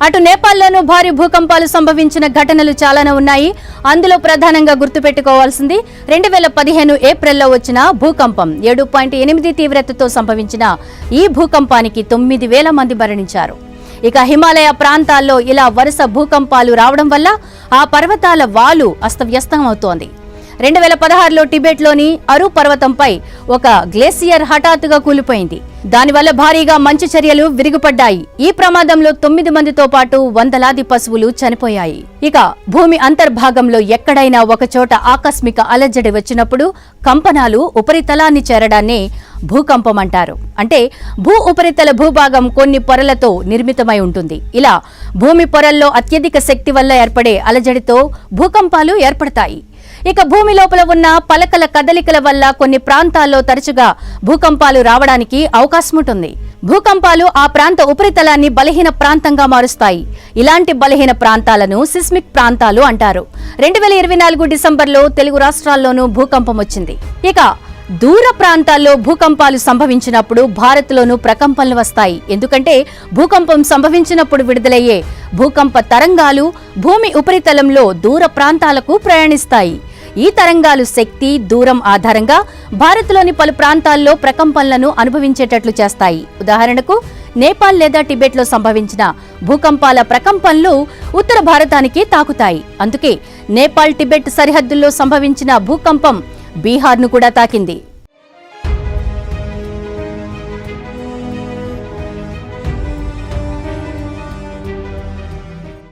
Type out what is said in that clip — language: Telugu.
అటు నేపాల్లోనూ భారీ భూకంపాలు సంభవించిన ఘటనలు చాలానే ఉన్నాయి. అందులో ప్రధానంగా గుర్తుపెట్టుకోవాల్సింది 2015 ఏప్రిల్లో వచ్చిన భూకంపం. 7.8 తీవ్రతతో సంభవించిన ఈ భూకంపానికి 9,000 మంది మరణించారు. ఇక హిమాలయ ప్రాంతాల్లో ఇలా వరుస భూకంపాలు రావడం వల్ల ఆ పర్వతాల వాలు అస్తవ్యస్తం అవుతోంది. 2016లో టిబెట్లోని అరు పర్వతంపై ఒక గ్లేసియర్ హఠాత్తుగా కూలిపోయింది. దానివల్ల భారీగా మంచు చర్యలు విరిగిపడ్డాయి. ఈ ప్రమాదంలో 9 మందితో పాటు వందలాది పశువులు చనిపోయాయి. ఇక భూమి అంతర్భాగంలో ఎక్కడైనా ఒకచోట ఆకస్మిక అలజడి వచ్చినప్పుడు కంపనాలు ఉపరితలాన్ని చేరడాన్ని భూకంపం అంటారు. అంటే భూ ఉపరితల భూభాగం కొన్ని పొరలతో నిర్మితమై ఉంటుంది. ఇలా భూమి పొరల్లో అత్యధిక శక్తి వల్ల ఏర్పడే అలజడితో భూకంపాలు ఏర్పడతాయి. ఇక భూమి లోపల ఉన్న పలకల కదలికల వల్ల కొన్ని ప్రాంతాల్లో తరచుగా భూకంపాలు రావడానికి అవకాశం ఉంటుంది. భూకంపాలు ఆ ప్రాంత ఉపరితలాన్ని బలహీన ప్రాంతంగా మారుస్తాయి. ఇలాంటి బలహీన ప్రాంతాలను సిస్మిక్ ప్రాంతాలు అంటారు. 2024 డిసెంబర్లో తెలుగు రాష్ట్రాల్లోనూ భూకంపం వచ్చింది. ఇక దూర ప్రాంతాల్లో భూకంపాలు సంభవించినప్పుడు భారత్లోనూ ప్రకంపనలు వస్తాయి. ఎందుకంటే భూకంపం సంభవించినప్పుడు విడుదలయ్యే భూకంప తరంగాలు భూమి ఉపరితలంలో దూర ప్రాంతాలకు ప్రయాణిస్తాయి. ఈ తరంగాలు శక్తి, దూరం ఆధారంగా భారత్లోని పలు ప్రాంతాల్లో ప్రకంపనలను అనుభవించేటట్లు చేస్తాయి. ఉదాహరణకు నేపాల్ లేదా టిబెట్లో సంభవించిన భూకంపాల ప్రకంపనలు ఉత్తర భారతానికి తాకుతాయి. అందుకే నేపాల్ టిబెట్ సరిహద్దుల్లో సంభవించిన భూకంపం బీహార్ను కూడా తాకింది.